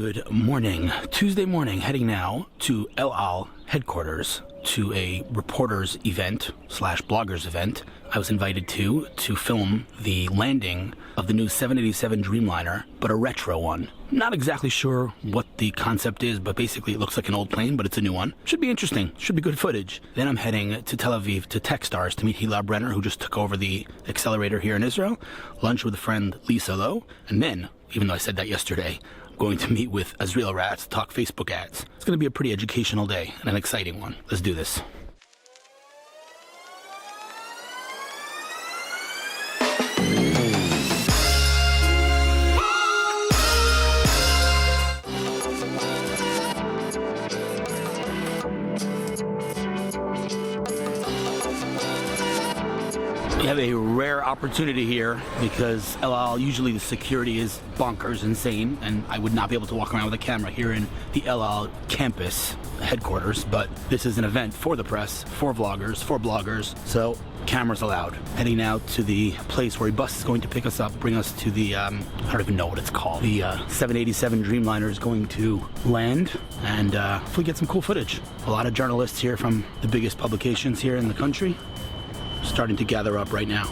Good morning. Tuesday morning, heading now to El Al headquarters to a reporters event / bloggers event. I was invited to film the landing of the new 787 Dreamliner, but a retro one. Not exactly sure what the concept is, but basically it looks like an old plane, but it's a new one. Should be interesting. Should be good footage. Then I'm heading to Tel Aviv to Techstars to meet Hilla Brenner, who just took over the Accelerator here in Israel. Lunch with a friend, Lisa Loew. And then, even though I said that yesterday, going to meet with Israel Rats to talk Facebook ads. It's going to be a pretty educational day and an exciting one. Let's do this. We have a rare opportunity here because El Al, usually the security is bonkers insane, and I would not be able to walk around with a camera here in the El Al campus headquarters, but this is an event for the press, for vloggers, for bloggers, so cameras allowed. Heading now to the place where a bus is going to pick us up, bring us to the, I don't even know what it's called. The 787 Dreamliner is going to land and hopefully get some cool footage. A lot of journalists here from the biggest publications here in the country starting to gather up right now.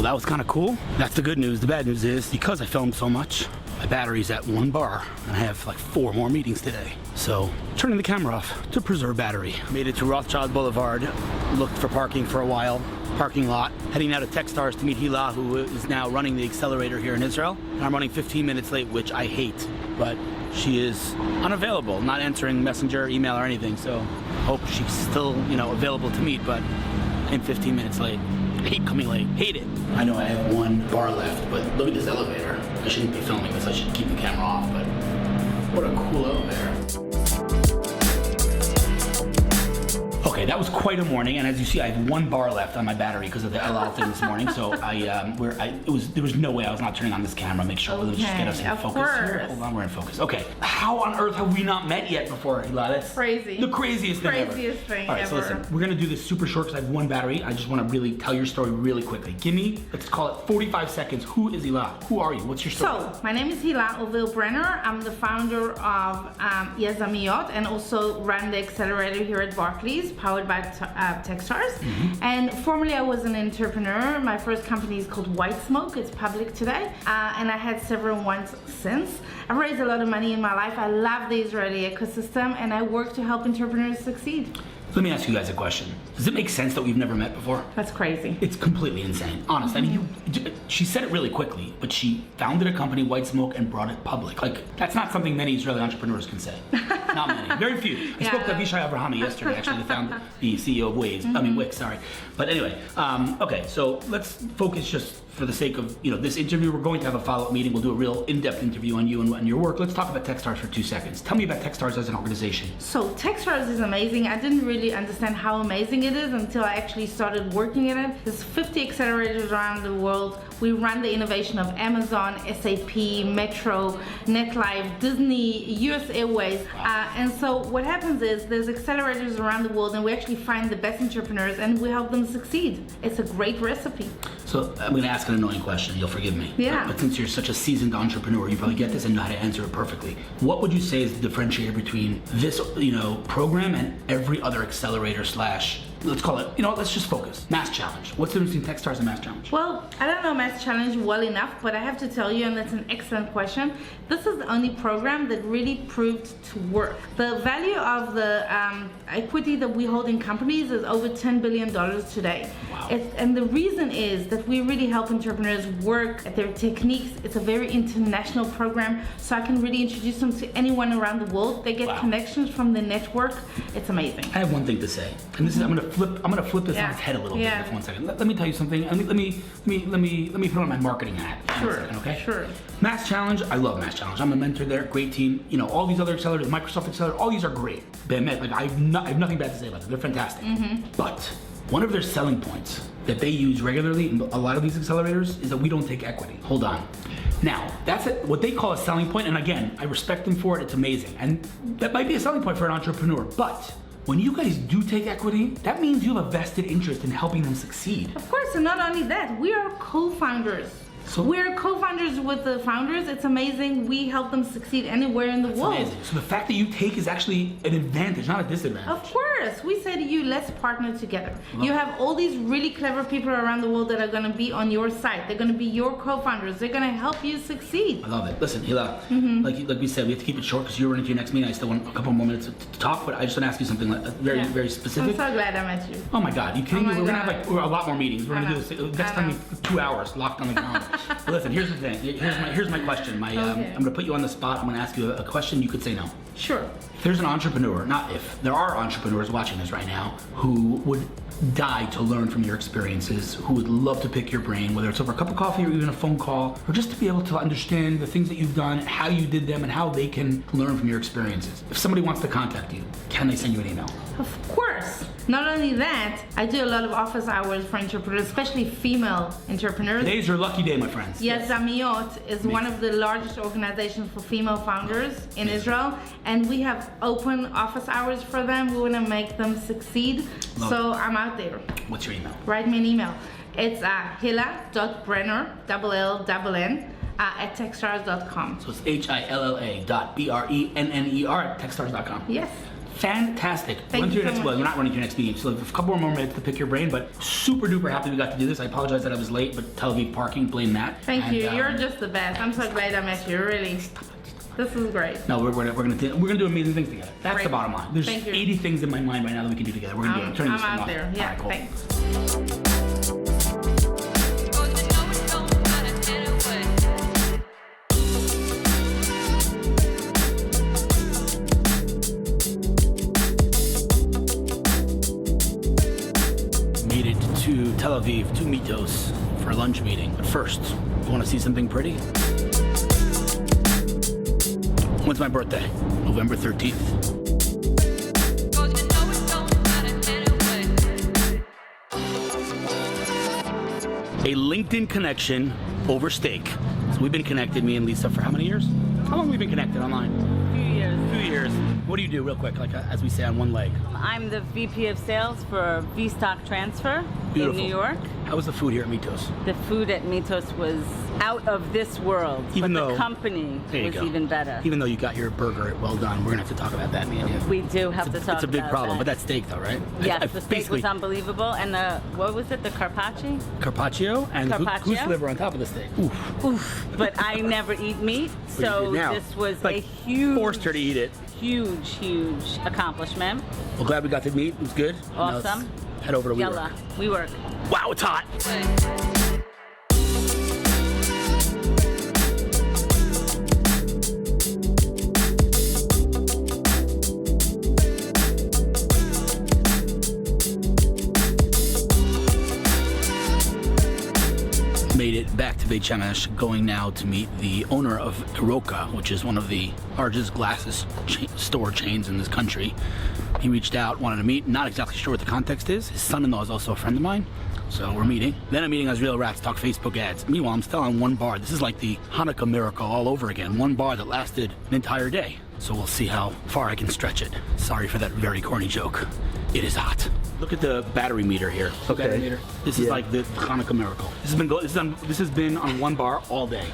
That was kind of cool. That's the good news. The bad news is, because I filmed so much, my battery's at 1 bar, and I have like 4 more meetings today. So, turning the camera off to preserve battery. Made it to Rothschild Boulevard, looked for parking for a while, parking lot. Heading now to Techstars to meet Hilla, who is now running the Accelerator here in Israel. And I'm running 15 minutes late, which I hate, but she is unavailable, not answering messenger, email, or anything, so hope she's still, available to meet, but I'm 15 minutes late. I hate coming late. Hate it. I know I have 1 bar left, but look at this elevator. I shouldn't be filming this. I should keep the camera off, but what a cool elevator. Okay, that was quite a morning, and as you see, I have 1 bar left on my battery because of the El Al thing this morning. So there was no way I was not turning on this camera. Make sure let's just get us in focus here. Hold on, we're in focus. Okay, how on earth have we not met yet before, Hilla? That's crazy. The craziest thing ever. Thing All right, ever. so listen, we're gonna do this super short because I have 1 battery. I just want to really tell your story really quickly. Give me, let's call it 45 seconds. Who is Hilla? Who are you? What's your story? So, my name is Hilla Ovil Brenner. I'm the founder of Yazamiyot and also run the Accelerator here at Barclays, powered by Techstars. And formerly I was an entrepreneur. My first company is called White Smoke. It's public today. And I had several ones since. I've raised a lot of money in my life. I love the Israeli ecosystem and I work to help entrepreneurs succeed. Let me ask you guys a question. Does it make sense that we've never met before? That's crazy. It's completely insane. Honest. I mean, she said it really quickly, but she founded a company, White Smoke, and brought it public. Like, that's not something many Israeli entrepreneurs can say. Not many. Very few. I spoke to Avishai Abrahami yesterday, actually, the CEO of Wix, sorry. But anyway, okay, so let's focus just for the sake of this interview. We're going to have a follow-up meeting. We'll do a real in-depth interview on you and your work. Let's talk about Techstars for 2 seconds. Tell me about Techstars as an organization. So Techstars is amazing. I didn't really understand how amazing it is until I actually started working in it. There's 50 accelerators around the world. We run the innovation of Amazon, SAP, Metro, NetLife, Disney, US Airways. And so what happens is there's accelerators around the world, and we actually find the best entrepreneurs and we help them succeed. It's a great recipe. So I'm going to ask an annoying question. You'll forgive me. Yeah. But since you're such a seasoned entrepreneur, you probably get this and know how to answer it perfectly. What would you say is the differentiator between this, program and every other accelerator slash, let's call it, let's just focus, Mass Challenge? What's the difference between Techstars and Mass Challenge? Well, I don't know Mass Challenge well enough, but I have to tell you, and that's an excellent question, this is the only program that really proved to work. The value of the equity that we hold in companies is over $10 billion today. Wow. And the reason is that we really help entrepreneurs work at their techniques. It's a very international program, so I can really introduce them to anyone around the world. They get connections from the network. It's amazing. I have one thing to say, and this is I'm gonna flip this on its head a little bit for 1 second. Let me tell you something. Let me put on my marketing hat. Sure. For 1 second, okay? Sure. Mass Challenge, I love Mass Challenge. I'm a mentor there, great team. All these other accelerators, Microsoft Accelerator, all these are great. I have nothing bad to say about them. They're fantastic. But one of their selling points that they use regularly in a lot of these accelerators is that we don't take equity. Hold on. Now, that's what they call a selling point, and again, I respect them for it, it's amazing. And that might be a selling point for an entrepreneur, but when you guys do take equity, that means you have a vested interest in helping them succeed. Of course, and not only that, we are co-founders. So we're co-founders with the founders. It's amazing. We help them succeed anywhere in the world. Amazing. So the fact that you take is actually an advantage, not a disadvantage. Of course. We say to you, let's partner together. You have all these really clever people around the world that are going to be on your side. They're going to be your co-founders. They're going to help you succeed. I love it. Listen, Hilla, like we said, we have to keep it short because you're running to your next meeting. I still want a couple more minutes to talk, but I just want to ask you something very specific. I'm so glad I met you. Oh my God, you kidding me? We're going to have a lot more meetings. We're going to do this next time, 2 hours locked on the calendar. But listen, here's the thing. Here's my question. I'm going to put you on the spot. I'm going to ask you a question. You could say no. Sure. If there's an entrepreneur, not if, there are entrepreneurs watching this right now who would die to learn from your experiences, who would love to pick your brain, whether it's over a cup of coffee or even a phone call, or just to be able to understand the things that you've done, how you did them, and how they can learn from your experiences. If somebody wants to contact you, can they send you an email? Of course. Not only that, I do a lot of office hours for entrepreneurs, especially female entrepreneurs. Today's your lucky day, my friends. Yazamiot is one of the largest organizations for female founders in Israel, and we have open office hours for them. We want to make them succeed. So I'm out there. What's your email? Write me an email. It's hilla.brenner, L-N, at techstars.com. So it's HILLA.BRENNER at techstars.com. Yes. Fantastic. Thank you so much. Well, we're not running to your next meeting, so a couple more minutes to pick your brain, but super duper happy we got to do this. I apologize that I was late, but Tel Aviv parking, blame that. Thank you. You're just the best. I'm so glad I met you, really. This is great. No, we're gonna do amazing things together. That's Great. the bottom line. There's 80 things in my mind right now that we can do together. We're gonna do it. Turn this I'm thing out off. there. Yeah, All right, cool. thanks. Made it to Tel Aviv, to Mitos, for a lunch meeting. But first, you want to see something pretty? When's my birthday? November 13th. A LinkedIn connection over steak. So we've been connected, me and Lisa, for how many years? How long have we been connected online? A few years. What do you do, real quick, as we say, on one leg? I'm the VP of Sales for V-Stock Transfer Beautiful. in New York. How was the food here at Mitos? The food at Mitos was out of this world, Even but though- the company There you was go. even better. Even though you got your burger well done, we're gonna have to talk about that, me and you. We do have to talk It's a big about problem, that. but that steak though, right? Yes, I the steak basically was unbelievable, and the, what was it, the carpaccio? carpaccio and Carpaccio? goose liver on top of the steak. Oof. Oof, but I never eat meat, But you so did now. this was Like, a huge, forced her to eat it. huge accomplishment. Well, glad we got to meet. It was good. Now let's Awesome. head over to WeWork. Yalla, we work. Wow, it's hot. Made it back to Beit Shemesh, going now to meet the owner of Iroka, which is one of the largest glasses store chains in this country. He reached out, wanted to meet, not exactly sure what the context is. His son-in-law is also a friend of mine. So we're meeting. Then I'm meeting as Real Rats Talk Facebook ads. Meanwhile, I'm still on one bar. This is like the Hanukkah miracle all over again. One bar that lasted an entire day. So we'll see how far I can stretch it. Sorry for that very corny joke. It is hot. Look at the battery meter here. Okay. Battery meter. This is like the Hanukkah miracle. This has been on one bar all day.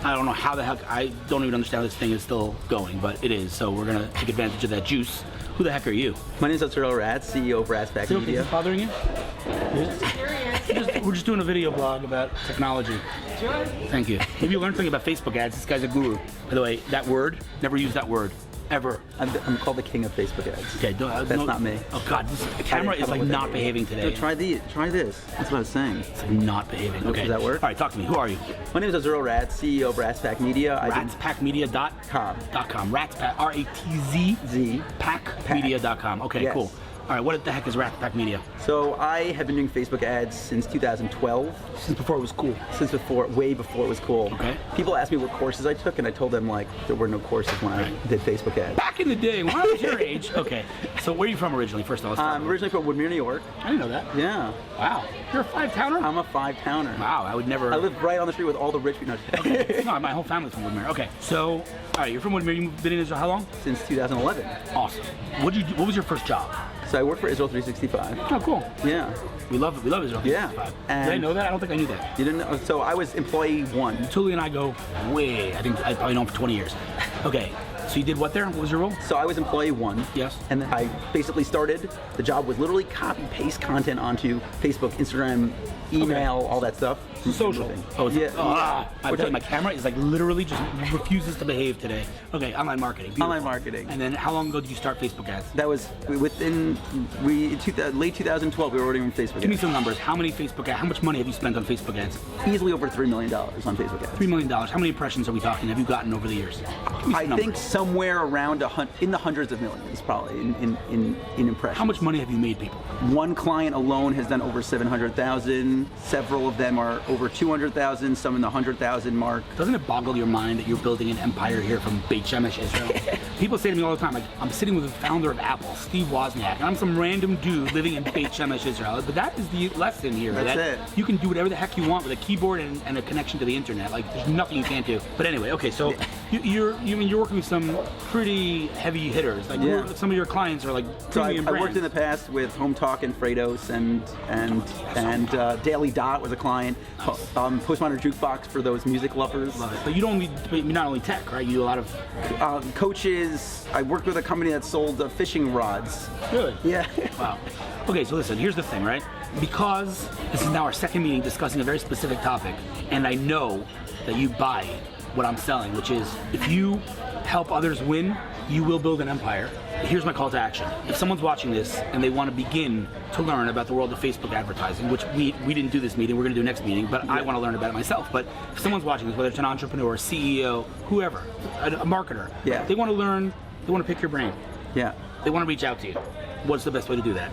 I don't know how the heck, I don't even understand how this thing is still going, but it is. So we're gonna take advantage of that juice. Who the heck are you? My name is Real Rats, CEO of Rats Pack Is Media. this bothering you? We're just doing a video blog about technology. Thank you. Maybe you learned something about Facebook ads. This guy's a guru. By the way, that word, never use that word. Ever. I'm called the king of Facebook ads. Okay, That's not me. Oh God, the camera is like not behaving today. Try this. That's what I was saying. It's like not behaving. Okay. Does that work? All right, talk to me. Who are you? My name is Real Rats, CEO of Rats Pack Media. Ratspackmedia.com. Ratspack, R-A-T-Z. Packmedia.com. Okay, Yes. cool. All right, what the heck is Ratspack Media? So I have been doing Facebook ads since 2012. Since before it was cool. Way before it was cool. Okay. People asked me what courses I took, and I told them like there were no courses when I did Facebook ads. Back in the day, when I was your age. Okay, so where are you from originally? First of all, I'm originally from Woodmere, New York. I didn't know that. Yeah. Wow, you're a five-towner? I'm a 5-towner. Wow, I would never. I live right on the street with all the rich people. Okay. No, my whole family's from Woodmere. Okay, so, all right, you're from Woodmere. You've been in Israel how long? Since 2011. Awesome. What did you do? What was your first job? So I work for Israel 365. Oh, cool. Yeah. We love Israel. Yeah. 365. And did I know that? I don't think I knew that. You didn't know? So I was employee 1. Tully and I go way. I think I probably know him for 20 years. Okay. So you did what there? What was your role? So I was employee 1. Yes. And then I basically started. The job was literally copy paste content onto Facebook, Instagram, email, all that stuff. Social. Oh yeah. I'm telling you, my camera is like literally just refuses to behave today. Okay, online marketing. Beautiful. Online marketing. And then how long ago did you start Facebook ads? That was late 2012. We were already on Facebook. Give me ads. some numbers. How many Facebook ads? How much money have you spent on Facebook ads? Easily over $3 million on Facebook ads. $3 million. How many impressions are we talking? Have you gotten over the years? I think somewhere around in the hundreds of millions, probably in impressions. How much money have you made people? One client alone has done over 700,000. Several of them are over 200,000. Some in the 100,000 mark. Doesn't it boggle your mind that you're building an empire here from Beit Shemesh, Israel? People say to me all the time, like, I'm sitting with the founder of Apple, Steve Wozniak, and I'm some random dude living in Beit Shemesh, Israel. But that is the lesson here. That's it. You can do whatever the heck you want with a keyboard and a connection to the internet. Like, there's nothing you can't do. But anyway, okay, so you're working with some pretty heavy hitters. Like, some of your clients are like premium I brands. worked in the past with Home Talk and Fredos and Daily Dot was a client. Postmodern Jukebox for those music lovers. Love it. But you're not only tech, right? You do a lot of coaches. I worked with a company that sold fishing rods. Really? Yeah. Wow. Okay, so listen, here's the thing, right? Because this is now our second meeting discussing a very specific topic, and I know that you buy what I'm selling, which is if you help others win, you will build an empire. Here's my call to action. If someone's watching this and they want to begin to learn about the world of Facebook advertising, which we didn't do this meeting, we're going to do next meeting, but I want to learn about it myself. But if someone's watching this, whether it's an entrepreneur, CEO, whoever, a marketer, they want to learn, they want to pick your brain. Yeah. They want to reach out to you. What's the best way to do that?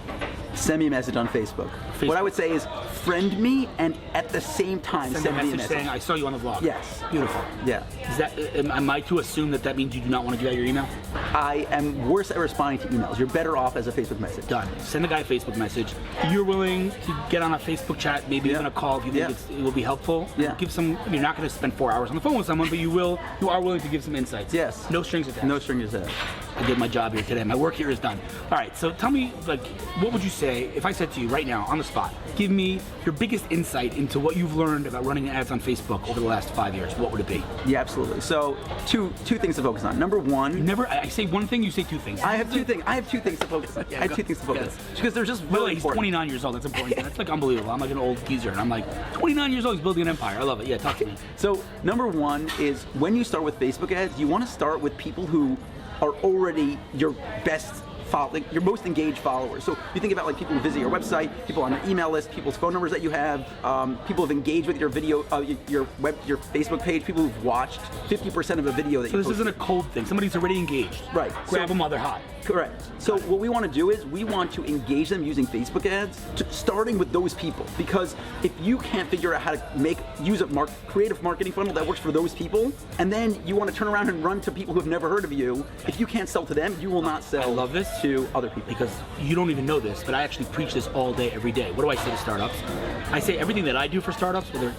Send me a message on Facebook. What I would say is friend me and at the same time send me a message saying, I saw you on the vlog. Yes. Beautiful. Yeah. Is that, am I to assume that means you do not want to give out your email? I am worse at responding to emails. You're better off as a Facebook message. Done. Send the guy a Facebook message. You're willing to get on a Facebook chat, maybe even a call if you think it will be helpful. Yeah. Give some, you're not going to spend 4 hours on the phone with someone, but you are willing to give some insights. Yes. No strings attached. No strings attached. I did my job here today. My work here is done. All right, so tell me, like, what would you say if I said to you right now, on the spot, give me your biggest insight into what you've learned about running ads on Facebook over the last 5 years? What would it be? Yeah, absolutely. So two things to focus on. Number one, I say one thing, you say two things. I have two things. I have two things to focus on. Yeah, I have two things to focus on because they're just really he's important. 29 years old. That's important. That's like unbelievable. I'm like an old geezer, and I'm like 29 years old. He's building an empire. I love it. Yeah, talk to me. So number one is when you start with Facebook ads, you want to start with people who are already your best your most engaged followers. So you think about like people who visit your website, people on your email list, people's phone numbers that you have, people who've engaged with your video, your Facebook page, people who've watched 50% of a video that you posted. So this isn't a cold thing. Somebody's already engaged. Right. Grab them while they're hot. Correct. So what we want to do is we want to engage them using Facebook ads, starting with those people. Because if you can't figure out how to use a creative marketing funnel that works for those people, and then you want to turn around and run to people who have never heard of you, if you can't sell to them, you will not sell. I love this. to other people? Because you don't even know this, but I actually preach this all day, every day. What do I say to startups? I say everything that I do for startups, whether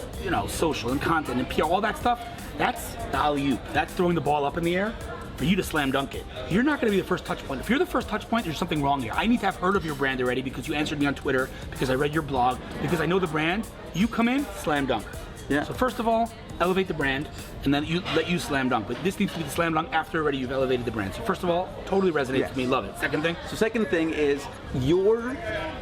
social and content and PR, all that stuff, that's the alley-oop. That's throwing the ball up in the air for you to slam dunk it. You're not going to be the first touch point. If you're the first touch point, there's something wrong here. I need to have heard of your brand already because you answered me on Twitter, because I read your blog, because I know the brand. You come in, slam dunk. Yeah. So first of all, elevate the brand, and then let you slam dunk. But this needs to be the slam dunk after already you've elevated the brand. So first of all, totally resonates with me, love it. Second thing? So second thing is your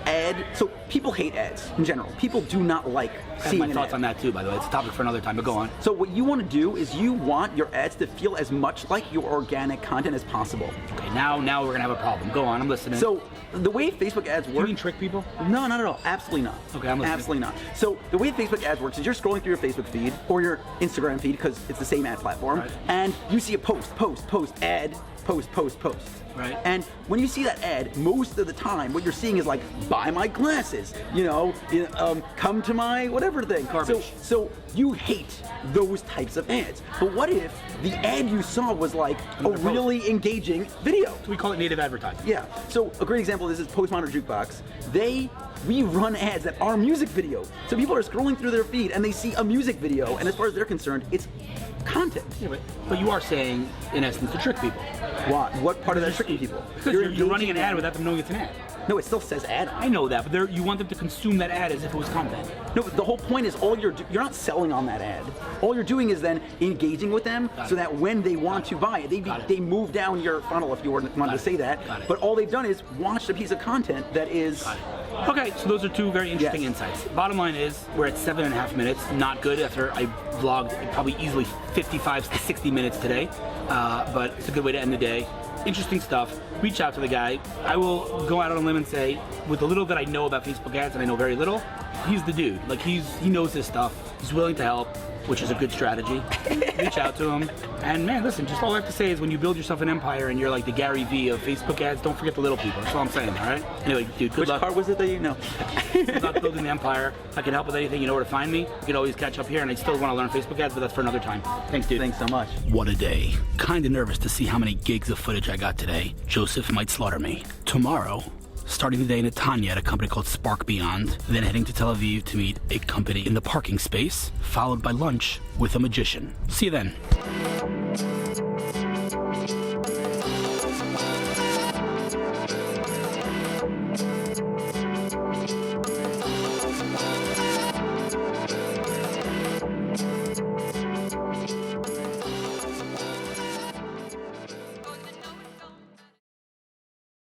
ad, so people hate ads in general. People do not like I have seeing my an thoughts ad. on that too, by the way. It's a topic for another time, but go on. So what you want to do is you want your ads to feel as much like your organic content as possible. Okay, now we're gonna have a problem. Go on, I'm listening. So the way Facebook ads you work. mean trick people? No, not at all. Absolutely not. Okay, I'm listening. Absolutely not. So the way Facebook ads works is you're scrolling through your Facebook feed or your Instagram feed because it's the same ad platform, Right. and you see a post, ad, post. Right. And when you see that ad, most of the time, what you're seeing is like, buy my glasses, come to my whatever thing. Garbage. So you hate those types of ads. But what if the ad you saw was like a Another post. really engaging video? We call it native advertising. Yeah. So a great example of this is Postmodern Jukebox. We run ads that are music videos. So people are scrolling through their feed and they see a music video, and as far as they're concerned, it's content. Yeah, but you are saying, in essence, to trick people. Why? What part of that is tricking people? Because you're running an ad without them knowing it's an ad. No, it still says ad. I know that, but you want them to consume that ad as if it was content. No, but the whole point is you're not selling on that ad. All you're doing is then engaging with them so that when they want to buy it, they move down your funnel, if you wanted to say that. Got it. But all they've done is watched a piece of content that is. Okay, so those are two very interesting insights. Bottom line is, we're at 7.5 minutes. Not good after I vlogged probably easily 55 to 60 minutes today, but it's a good way to end the day. Interesting stuff. Reach out to the guy. I will go out on a limb and say, with the little that I know about Facebook ads, and I know very little, he's the dude. Like he knows his stuff. He's willing to help, which is a good strategy. Reach out to him. And man, listen, just all I have to say is when you build yourself an empire and you're like the Gary Vee of Facebook ads, don't forget the little people. That's all I'm saying, all right? Anyway, dude, good Which luck. part was it that you know? Good luck building the empire. If I can help with anything, you know where to find me. You can always catch up here, and I still want to learn Facebook ads, but that's for another time. Thanks, dude. Thanks so much. What a day. Kinda nervous to see how many gigs of footage I got today. Joseph might slaughter me. Tomorrow, starting the day in Netanya at a company called Spark Beyond, then heading to Tel Aviv to meet a company in the parking space, followed by lunch with a magician. See you then.